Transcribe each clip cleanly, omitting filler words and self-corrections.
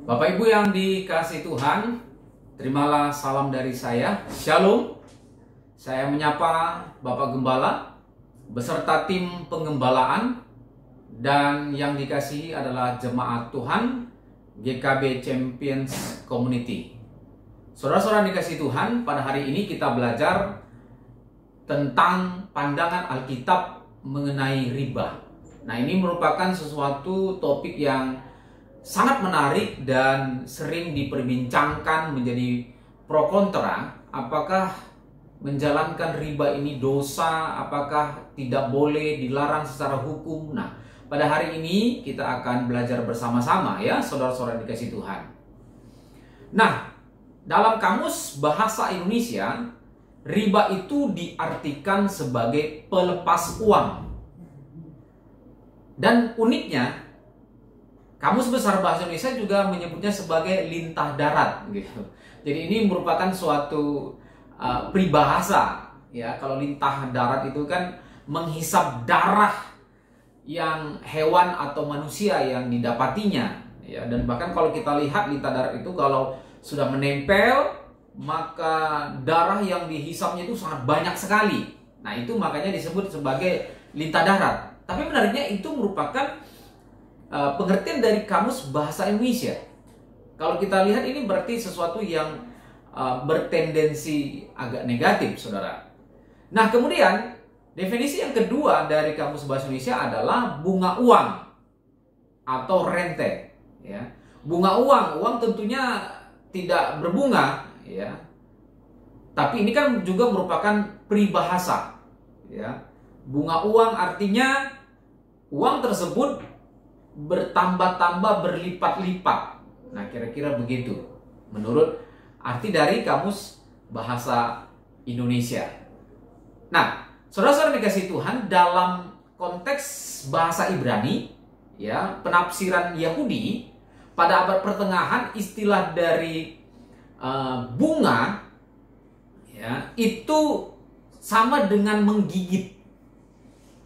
Bapak Ibu yang dikasihi Tuhan, terimalah salam dari saya, Shalom. Saya menyapa Bapak Gembala beserta tim penggembalaan, dan yang dikasihi adalah jemaat Tuhan GKB Champions Community. Saudara-saudara dikasihi Tuhan, pada hari ini kita belajar tentang pandangan Alkitab mengenai riba. Nah, ini merupakan sesuatu topik yang sangat menarik dan sering diperbincangkan, menjadi pro kontra. Apakah menjalankan riba ini dosa? Apakah tidak boleh, dilarang secara hukum? Nah, pada hari ini kita akan belajar bersama-sama ya, saudara-saudara dikasihi Tuhan. Nah, dalam Kamus Bahasa Indonesia, riba itu diartikan sebagai pelepas uang. Dan uniknya, Kamus Besar Bahasa Indonesia juga menyebutnya sebagai lintah darat, gitu. Jadi ini merupakan suatu peribahasa, ya. Kalau lintah darat itu kan menghisap darah yang hewan atau manusia yang didapatinya, ya. Dan bahkan kalau kita lihat lintah darat itu kalau sudah menempel, maka darah yang dihisapnya itu sangat banyak sekali. Nah, itu makanya disebut sebagai lintah darat. Tapi menariknya itu merupakan pengertian dari Kamus Bahasa Indonesia. Kalau kita lihat ini berarti sesuatu yang bertendensi agak negatif, saudara. Nah, kemudian definisi yang kedua dari Kamus Bahasa Indonesia adalah bunga uang atau rente. Ya, bunga uang tentunya tidak berbunga, ya. Tapi ini kan juga merupakan peribahasa, ya. Bunga uang artinya uang tersebut bertambah-tambah, berlipat-lipat. Nah, kira-kira begitu menurut arti dari Kamus Bahasa Indonesia. Nah, saudara-saudara dikasihi Tuhan, dalam konteks bahasa Ibrani, ya, penafsiran Yahudi pada abad pertengahan, istilah dari bunga, ya, itu sama dengan menggigit.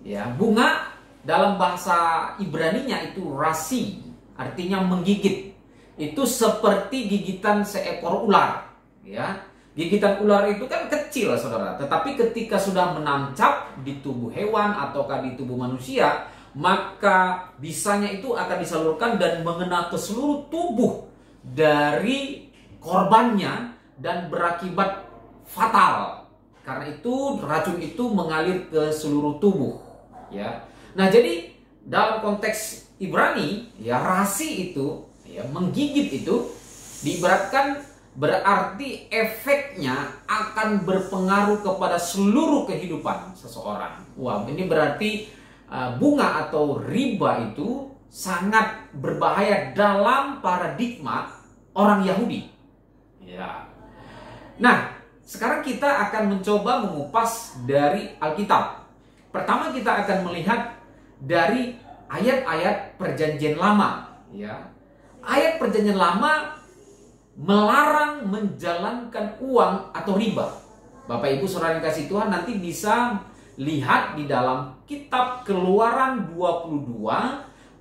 Ya, bunga dalam bahasa Ibraninya itu rasi, artinya menggigit. Itu seperti gigitan seekor ular, ya. Gigitan ular itu kan kecil, saudara, tetapi ketika sudah menancap di tubuh hewan ataukah di tubuh manusia, maka bisanya itu akan disalurkan dan mengena ke seluruh tubuh dari korbannya dan berakibat fatal. Karena itu racun itu mengalir ke seluruh tubuh, ya. Nah, jadi dalam konteks Ibrani, ya, rasi itu, ya, menggigit itu diibaratkan berarti efeknya akan berpengaruh kepada seluruh kehidupan seseorang. Wah, ini berarti bunga atau riba itu sangat berbahaya dalam paradigma orang Yahudi. Ya. Nah, sekarang kita akan mencoba mengupas dari Alkitab. Pertama kita akan melihat dari ayat-ayat Perjanjian Lama, ya. Ayat Perjanjian Lama melarang menjalankan uang atau riba. Bapak Ibu saudara yang kasih Tuhan, nanti bisa lihat di dalam kitab Keluaran 22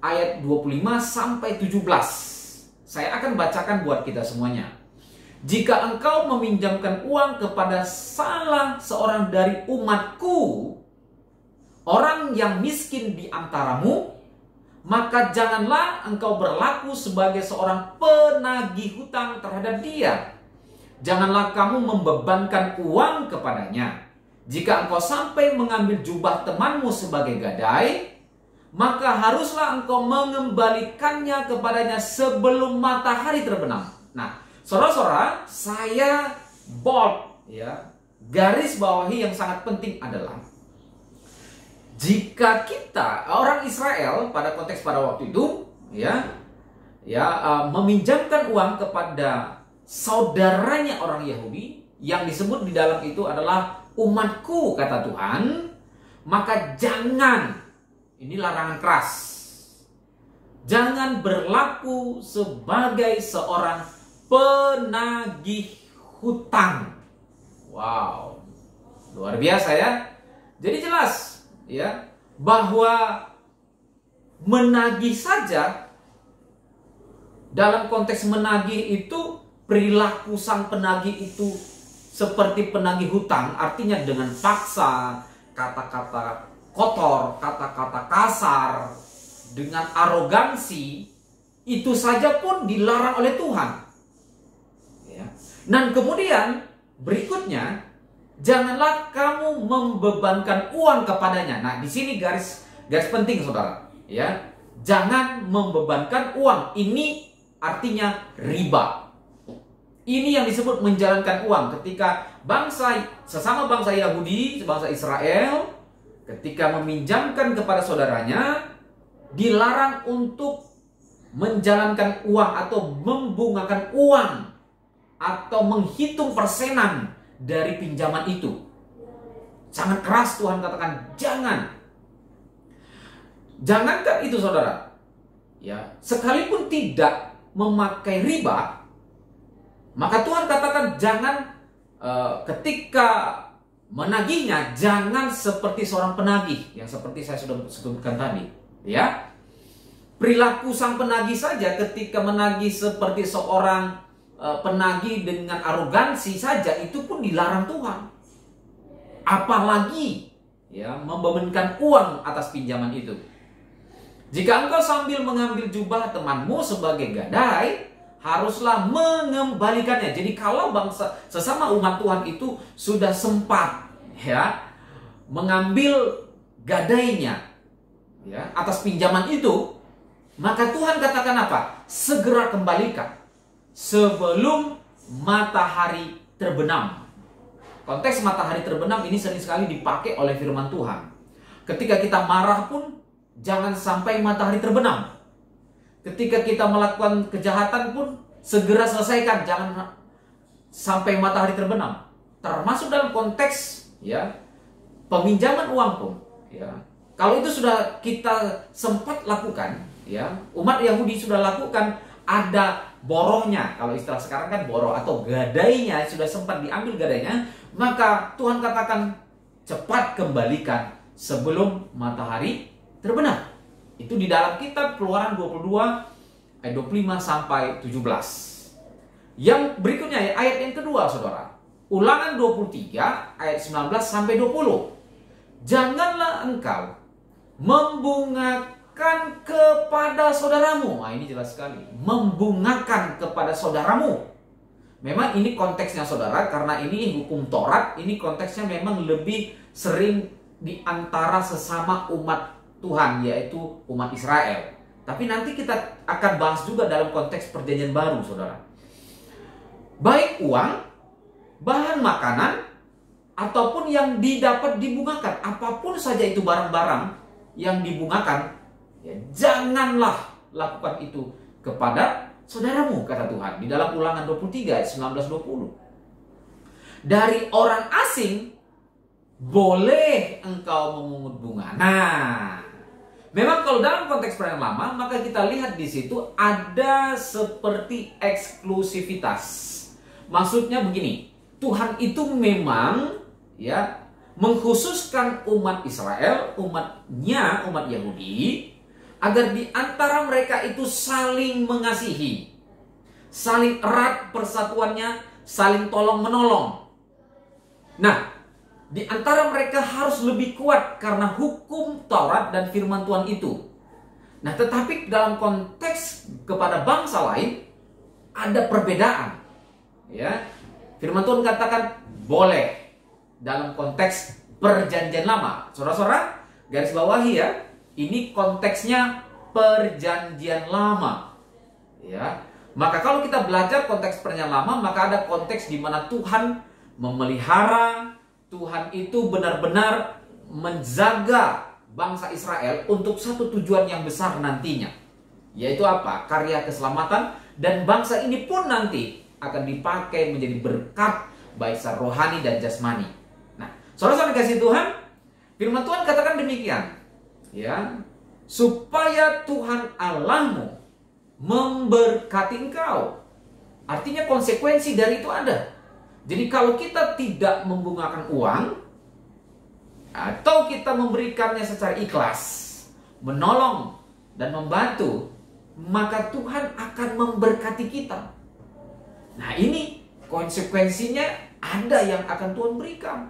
ayat 25 sampai 17. Saya akan bacakan buat kita semuanya. Jika engkau meminjamkan uang kepada salah seorang dari umatku, orang yang miskin di antaramu, maka janganlah engkau berlaku sebagai seorang penagih hutang terhadap dia. Janganlah kamu membebankan uang kepadanya. Jika engkau sampai mengambil jubah temanmu sebagai gadai, maka haruslah engkau mengembalikannya kepadanya sebelum matahari terbenam. Nah, saudara-saudara, saya bold, ya, garis bawahi yang sangat penting adalah jika kita orang Israel pada konteks pada waktu itu, meminjamkan uang kepada saudaranya orang Yahudi yang disebut di dalam itu adalah umatku, kata Tuhan, maka jangan, ini larangan keras, jangan berlaku sebagai seorang penagih hutang. Wow, luar biasa ya. Jadi jelas, ya, bahwa menagih saja Dalam konteks menagih itu, perilaku sang penagih itu seperti penagih hutang, artinya dengan paksa, kata-kata kotor, kata-kata kasar, dengan arogansi, itu saja pun dilarang oleh Tuhan. Ya. Dan kemudian berikutnya, janganlah kamu membebankan uang kepadanya. Nah, di sini garis penting, saudara. Ya, jangan membebankan uang. Ini artinya riba. Ini yang disebut menjalankan uang. Ketika sesama bangsa Yahudi, bangsa Israel, ketika meminjamkan kepada saudaranya, dilarang untuk menjalankan uang atau membungakan uang atau menghitung persenan dari pinjaman itu. Sangat keras Tuhan katakan, jangan. Jangankan itu, saudara. Ya, sekalipun tidak memakai riba, maka Tuhan katakan jangan ketika menagihnya, jangan seperti seorang penagih yang seperti saya sudah sebutkan tadi. Ya, perilaku sang penagih saja ketika menagih seperti seorang penagih dengan arogansi saja, itu pun dilarang Tuhan. Apalagi ya membebankan uang atas pinjaman itu. Jika engkau sambil mengambil jubah temanmu sebagai gadai, haruslah mengembalikannya. Jadi kalau bangsa sesama umat Tuhan itu sudah sempat ya mengambil gadainya ya atas pinjaman itu, maka Tuhan katakan apa? Segera kembalikan sebelum matahari terbenam. Konteks matahari terbenam ini sering sekali dipakai oleh firman Tuhan. Ketika kita marah pun jangan sampai matahari terbenam. Ketika kita melakukan kejahatan pun segera selesaikan, jangan sampai matahari terbenam. Termasuk dalam konteks ya peminjaman uang pun ya. Kalau itu sudah kita sempat lakukan ya, umat Yahudi sudah lakukan, ada borohnya, kalau istilah sekarang kan boroh atau gadainya, sudah sempat diambil gadainya, maka Tuhan katakan cepat kembalikan sebelum matahari terbenam. Itu di dalam kitab Keluaran 22 ayat 25 sampai 17. Yang berikutnya ya, ayat yang kedua, saudara. Ulangan 23 ayat 19 sampai 20. Janganlah engkau membungakan kepada saudaramu. Nah, ini jelas sekali. Membungakan kepada saudaramu. Memang ini konteksnya, saudara, karena ini hukum Taurat, ini konteksnya memang lebih sering di antara sesama umat Tuhan, yaitu umat Israel. Tapi nanti kita akan bahas juga dalam konteks perjanjian baru, saudara. Baik uang, bahan makanan, ataupun yang didapat dibungakan, apapun saja itu barang-barang yang dibungakan, ya, janganlah lakukan itu kepada saudaramu, kata Tuhan. Di dalam Ulangan 23 ayat 19-20. Dari orang asing boleh engkau memungut bunga. Nah, memang kalau dalam konteks perjanjian lama, maka kita lihat di situ ada seperti eksklusivitas. Maksudnya begini, Tuhan itu memang ya mengkhususkan umat Israel, umat Yahudi, agar di antara mereka itu saling mengasihi, saling erat persatuannya, saling tolong menolong. Nah, di antara mereka harus lebih kuat karena hukum Taurat dan firman Tuhan itu. Nah, tetapi dalam konteks kepada bangsa lain ada perbedaan. Ya, firman Tuhan katakan boleh dalam konteks perjanjian lama. Saudara-saudara, garis bawahi ya. Ini konteksnya perjanjian lama. Ya. Maka kalau kita belajar konteks perjanjian lama, maka ada konteks di mana Tuhan memelihara, Tuhan itu benar-benar menjaga bangsa Israel untuk satu tujuan yang besar nantinya. Yaitu apa? Karya keselamatan, dan bangsa ini pun nanti akan dipakai menjadi berkat baik secara rohani dan jasmani. Nah, saudara-saudara kasih Tuhan, firman Tuhan katakan demikian. Ya, supaya Tuhan Allahmu memberkati engkau. Artinya konsekuensi dari itu ada. Jadi kalau kita tidak membungakan uang, atau kita memberikannya secara ikhlas, menolong dan membantu, maka Tuhan akan memberkati kita. Nah, ini konsekuensinya ada yang akan Tuhan berikan.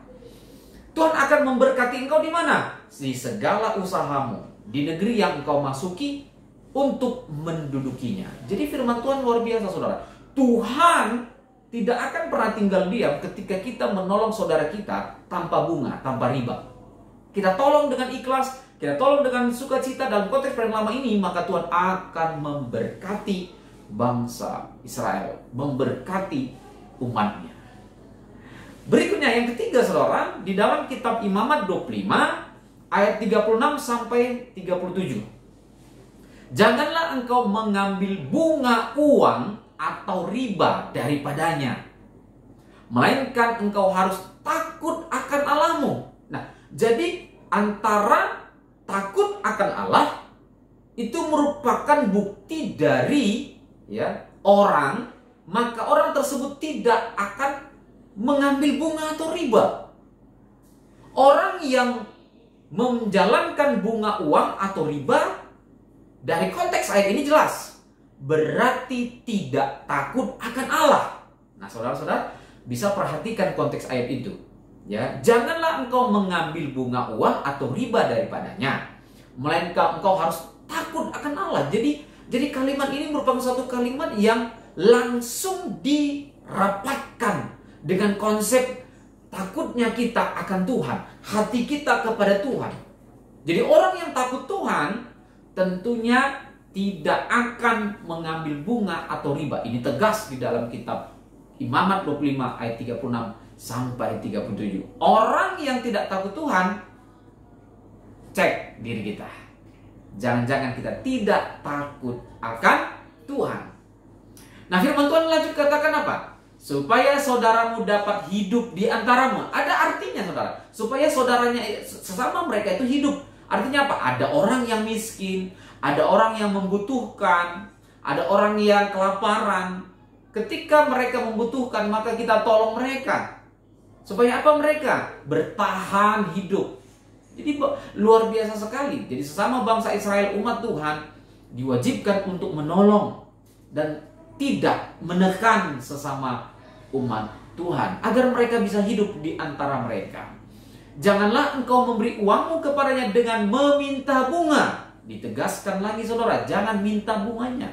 Tuhan akan memberkati engkau di mana? Di segala usahamu, di negeri yang engkau masuki untuk mendudukinya. Jadi firman Tuhan luar biasa, saudara. Tuhan tidak akan pernah tinggal diam ketika kita menolong saudara kita tanpa bunga, tanpa riba. Kita tolong dengan ikhlas, kita tolong dengan sukacita dalam konteks perang lama ini, maka Tuhan akan memberkati bangsa Israel, memberkati umatnya. Berikutnya yang ketiga, saudara, di dalam kitab Imamat 25 ayat 36 sampai 37. Janganlah engkau mengambil bunga uang atau riba daripadanya, melainkan engkau harus takut akan Allahmu. Nah, jadi antara takut akan Allah itu merupakan bukti dari orang, maka orang tersebut tidak akan mengambil bunga atau riba. Orang yang menjalankan bunga uang atau riba, dari konteks ayat ini jelas, berarti tidak takut akan Allah. Nah, saudara-saudara bisa perhatikan konteks ayat itu. Ya, janganlah engkau mengambil bunga uang atau riba daripadanya, melainkan engkau harus takut akan Allah. Jadi kalimat ini merupakan suatu kalimat yang langsung dirapatkan dengan konsep takutnya kita akan Tuhan, hati kita kepada Tuhan. Jadi orang yang takut Tuhan tentunya tidak akan mengambil bunga atau riba. Ini tegas di dalam kitab Imamat 25 ayat 36 sampai 37. Orang yang tidak takut Tuhan, cek diri kita. Jangan-jangan kita tidak takut akan Tuhan. Nah, firman Tuhan lanjut katakan apa? Supaya saudaramu dapat hidup di antaramu. Ada artinya, saudara. Supaya saudaranya sesama mereka itu hidup. Artinya apa? Ada orang yang miskin, ada orang yang membutuhkan, ada orang yang kelaparan. Ketika mereka membutuhkan, maka kita tolong mereka. Supaya apa mereka? Bertahan hidup. Jadi luar biasa sekali. Jadi sesama bangsa Israel, umat Tuhan, diwajibkan untuk menolong dan tidak menekan sesama umat Tuhan, agar mereka bisa hidup di antara mereka. Janganlah engkau memberi uangmu kepadanya dengan meminta bunga. Ditegaskan lagi, saudara, jangan minta bunganya.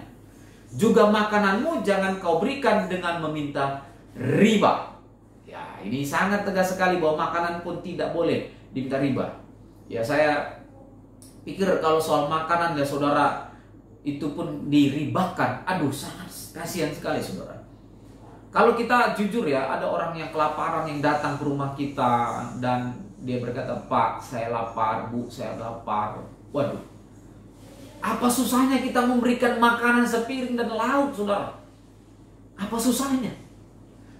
Juga makananmu jangan kau berikan dengan meminta riba. Ya, ini sangat tegas sekali bahwa makanan pun tidak boleh diminta riba. Ya, saya pikir kalau soal makanan ya saudara, itu pun diribakan. Aduh, sangat kasihan sekali, saudara. Kalau kita jujur ya, ada orang yang kelaparan yang datang ke rumah kita dan dia berkata, "Pak, saya lapar, Bu, saya lapar." Waduh, apa susahnya kita memberikan makanan sepiring dan lauk, saudara? Apa susahnya?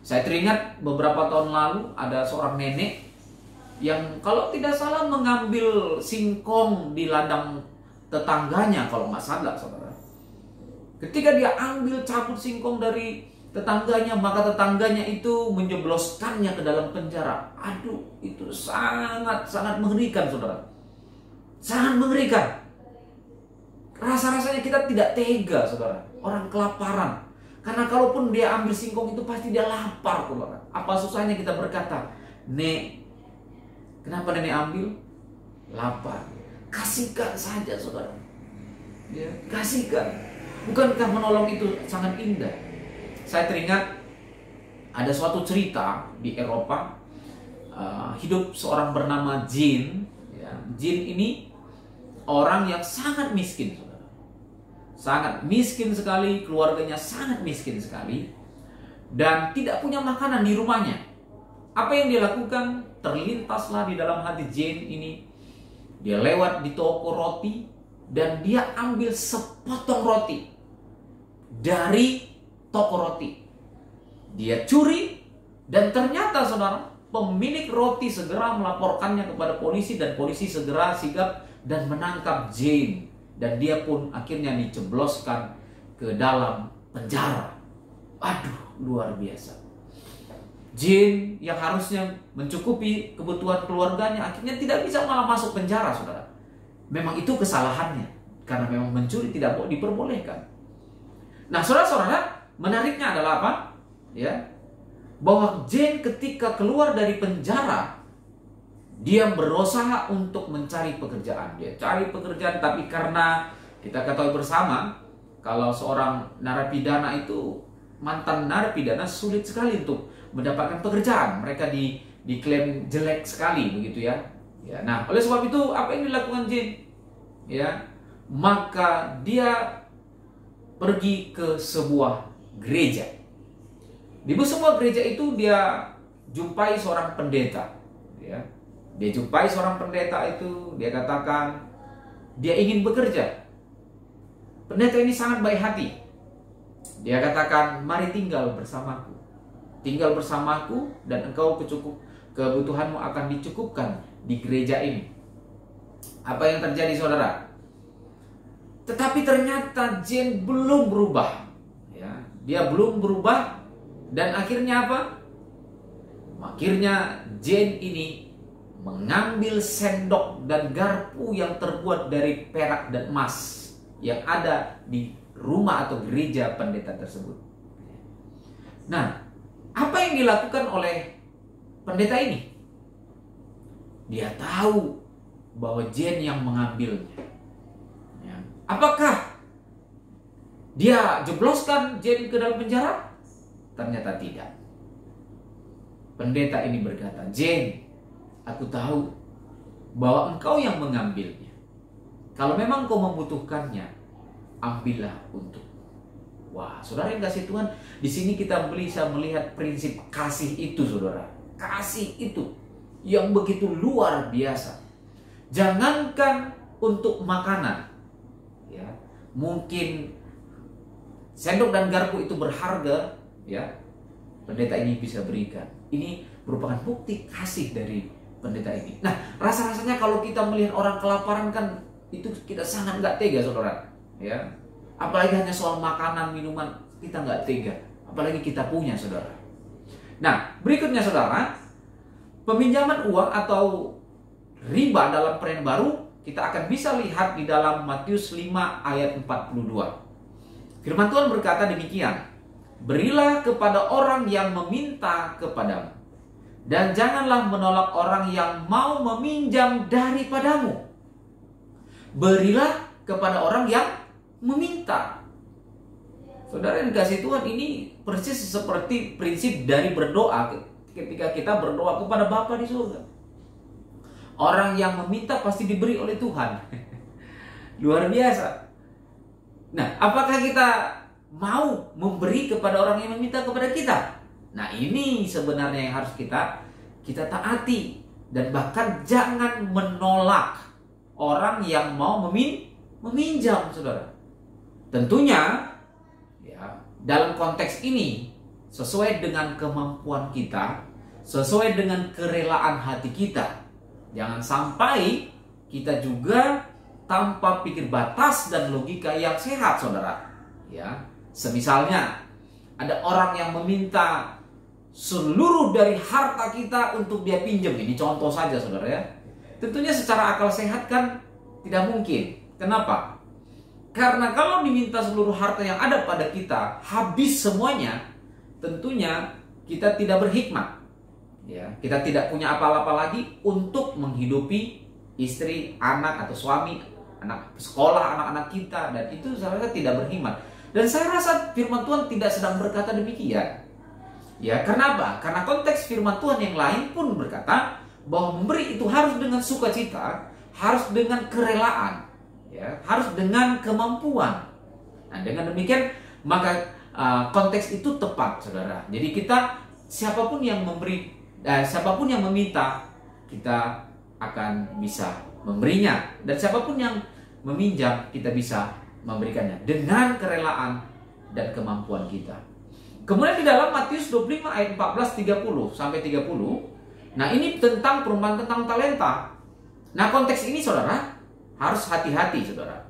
Saya teringat beberapa tahun lalu ada seorang nenek yang kalau tidak salah mengambil singkong di ladang tetangganya, kalau nggak salah, saudara. Ketika dia ambil cabut singkong dari tetangganya, maka tetangganya itu menjebloskannya ke dalam penjara. Aduh, itu sangat mengerikan, saudara. Sangat mengerikan. Rasa-rasanya kita tidak tega, saudara. Orang kelaparan. Karena kalaupun dia ambil singkong itu pasti dia lapar, saudara. Apa susahnya kita berkata, "Nek, kenapa nenek ambil?" Lapar. Kasihkan saja, saudara. Ya, kasihkan. Bukankah menolong itu sangat indah? Saya teringat ada suatu cerita di Eropa, hidup seorang bernama Jean. Ya, Jean ini orang yang sangat miskin, saudara. Sangat miskin sekali, keluarganya sangat miskin sekali, dan tidak punya makanan di rumahnya. Apa yang dia lakukan? Terlintaslah di dalam hati Jean ini. Dia lewat di toko roti dan dia ambil sepotong roti dari toko roti. Dia curi dan ternyata, saudara, pemilik roti segera melaporkannya kepada polisi dan polisi segera sigap dan menangkap Jean, dan dia pun akhirnya dicebloskan ke dalam penjara. Aduh, luar biasa. Jean yang harusnya mencukupi kebutuhan keluarganya akhirnya tidak bisa malah masuk penjara, saudara. Memang itu kesalahannya. Karena memang mencuri tidak diperbolehkan. Nah, saudara-saudara, menariknya adalah apa? Ya, bahwa Jane ketika keluar dari penjara, dia berusaha untuk mencari pekerjaan. Dia cari pekerjaan, tapi karena kita ketahui bersama, kalau seorang narapidana itu, mantan narapidana, sulit sekali untuk mendapatkan pekerjaan. Mereka diklaim jelek sekali, begitu ya. Ya, nah, oleh sebab itu apa yang dilakukan Jane? Ya, maka dia pergi ke sebuah gereja. Di sebuah gereja itu dia jumpai seorang pendeta. Ya, dia jumpai seorang pendeta itu, dia katakan dia ingin bekerja. Pendeta ini sangat baik hati. Dia katakan, mari tinggal bersamaku. Tinggal bersamaku dan engkau kebutuhanmu akan dicukupkan di gereja ini. Apa yang terjadi, saudara? Tetapi ternyata Jane belum berubah. Ya, dia belum berubah dan akhirnya apa? Akhirnya Jane ini mengambil sendok dan garpu yang terbuat dari perak dan emas yang ada di rumah atau gereja pendeta tersebut. Nah, apa yang dilakukan oleh pendeta ini? Dia tahu bahwa Jane yang mengambilnya. Ya. Apakah dia jebloskan Jane ke dalam penjara? Ternyata tidak. Pendeta ini berkata, Jane, aku tahu bahwa engkau yang mengambilnya. Kalau memang kau membutuhkannya, ambillah untuk. Wah, saudara yang kasih Tuhan, di sini kita bisa melihat prinsip kasih itu, saudara. Kasih itu yang begitu luar biasa. Jangankan untuk makanan, ya, mungkin sendok dan garpu itu berharga, ya, pendeta ini bisa berikan. Ini merupakan bukti kasih dari pendeta ini. Nah, rasa-rasanya kalau kita melihat orang kelaparan kan, itu kita sangat nggak tega, saudara. Ya, apalagi hanya soal makanan, minuman, kita nggak tega. Apalagi kita punya, saudara. Nah, berikutnya, saudara, peminjaman uang atau riba dalam perjanjian baru kita akan bisa lihat di dalam Matius 5 ayat 42. Firman Tuhan berkata demikian, berilah kepada orang yang meminta kepadamu, dan janganlah menolak orang yang mau meminjam daripadamu. Berilah kepada orang yang meminta. Saudara yang dikasih Tuhan, ini persis seperti prinsip dari berdoa ketika kita berdoa kepada Bapa di surga. Orang yang meminta pasti diberi oleh Tuhan. Luar biasa. Nah, apakah kita mau memberi kepada orang yang meminta kepada kita? Nah, ini sebenarnya yang harus kita taati. Dan bahkan jangan menolak orang yang mau meminjam, saudara. Tentunya, ya, dalam konteks ini, sesuai dengan kemampuan kita, sesuai dengan kerelaan hati kita. Jangan sampai kita juga tanpa pikir batas dan logika yang sehat, saudara. Ya, semisalnya ada orang yang meminta seluruh dari harta kita untuk dia pinjam. Ini contoh saja, saudara, ya. Tentunya secara akal sehat kan tidak mungkin. Kenapa? Karena kalau diminta seluruh harta yang ada pada kita habis semuanya, tentunya kita tidak berhikmat. Ya, kita tidak punya apa-apa lagi untuk menghidupi istri, anak atau suami, anak sekolah, anak-anak kita, dan itu sebenarnya tidak berhikmat. Dan saya rasa firman Tuhan tidak sedang berkata demikian. Ya, kenapa? Karena konteks firman Tuhan yang lain pun berkata bahwa memberi itu harus dengan sukacita, harus dengan kerelaan, ya, harus dengan kemampuan. Nah, dengan demikian maka konteks itu tepat, saudara. Jadi kita siapapun yang memberi, siapapun yang meminta, kita akan bisa memberinya, dan siapapun yang meminjam, kita bisa memberikannya dengan kerelaan dan kemampuan kita. Kemudian di dalam Matius 25 ayat 14 30 sampai 30. Nah, ini tentang perumpamaan tentang talenta. Nah, konteks ini, saudara, harus hati-hati, saudara.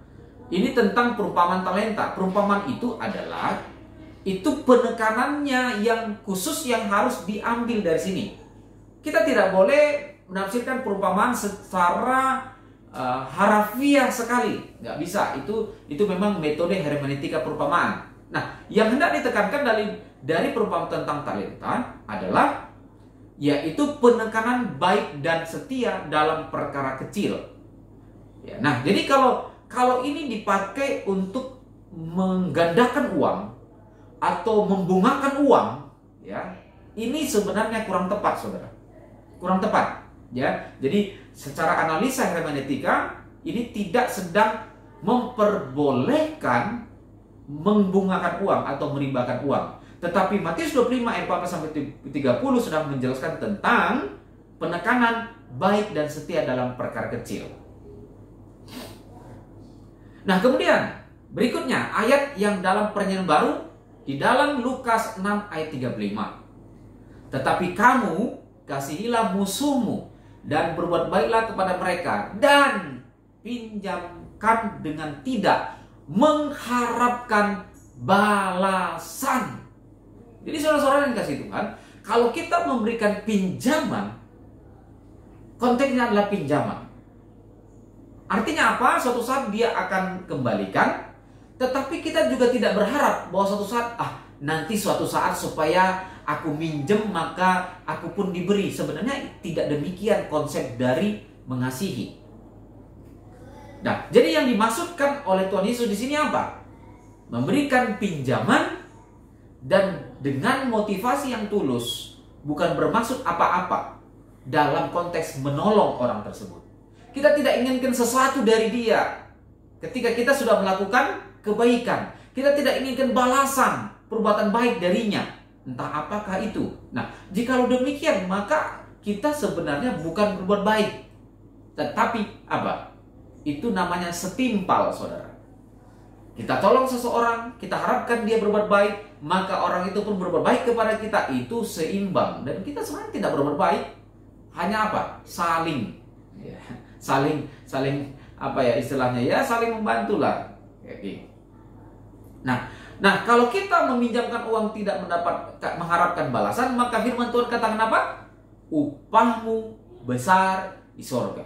Ini tentang perumpamaan talenta. Perumpamaan itu adalah penekanannya yang khusus yang harus diambil dari sini. Kita tidak boleh menafsirkan perumpamaan secara harafiah sekali, nggak bisa. Itu memang metode hermeneutika perumpamaan. Nah, yang hendak ditekankan dari perumpamaan tentang talenta adalah yaitu penekanan baik dan setia dalam perkara kecil. Ya, nah, jadi kalau ini dipakai untuk menggandakan uang atau membungakan uang, ya, ini sebenarnya kurang tepat, saudara. Kurang tepat, ya. Jadi secara analisa hermeneutika ini tidak sedang memperbolehkan membungakan uang atau meribakan uang. Tetapi Matius 25 ayat 14-30 sedang menjelaskan tentang penekanan baik dan setia dalam perkara kecil. Nah, kemudian berikutnya ayat yang dalam Perjanjian Baru di dalam Lukas 6 ayat 35. Tetapi kamu kasihilah musuhmu dan berbuat baiklah kepada mereka dan pinjamkan dengan tidak mengharapkan balasan. Jadi saudara-saudara yang kasih Tuhan, kalau kita memberikan pinjaman, konteksnya adalah pinjaman. Artinya apa? Suatu saat dia akan kembalikan, tetapi kita juga tidak berharap bahwa suatu saat, nanti suatu saat supaya aku minjem maka aku pun diberi. Sebenarnya tidak demikian konsep dari mengasihi. Nah, jadi yang dimaksudkan oleh Tuhan Yesus di sini apa? Memberikan pinjaman dan dengan motivasi yang tulus, bukan bermaksud apa-apa dalam konteks menolong orang tersebut. Kita tidak inginkan sesuatu dari dia ketika kita sudah melakukan kebaikan. Kita tidak inginkan balasan perbuatan baik darinya, entah apakah itu. Nah, jikalau demikian, maka kita sebenarnya bukan berbuat baik, tetapi apa? Itu namanya setimpal, saudara. Kita tolong seseorang, kita harapkan dia berbuat baik, maka orang itu pun berbuat baik kepada kita. Itu seimbang. Dan kita sebenarnya tidak berbuat baik, hanya apa? Saling, ya, saling apa ya istilahnya, ya saling membantulah. Nah, kalau kita meminjamkan uang tidak mengharapkan balasan, maka firman Tuhan katakan apa? Upahmu besar di sorga.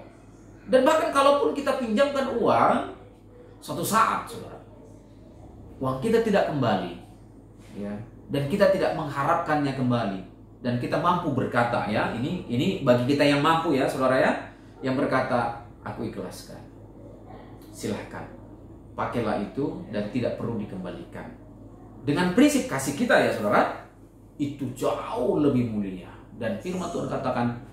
Dan bahkan kalaupun kita pinjamkan uang, suatu saat, saudara, uang kita tidak kembali, ya, dan kita tidak mengharapkannya kembali, dan kita mampu berkata, ya, ini bagi kita yang mampu, ya, saudara, ya, yang berkata, aku ikhlaskan, silahkan, pakailah itu dan tidak perlu dikembalikan. Dengan prinsip kasih kita, ya, saudara, itu jauh lebih mulia. Dan firman Tuhan katakan,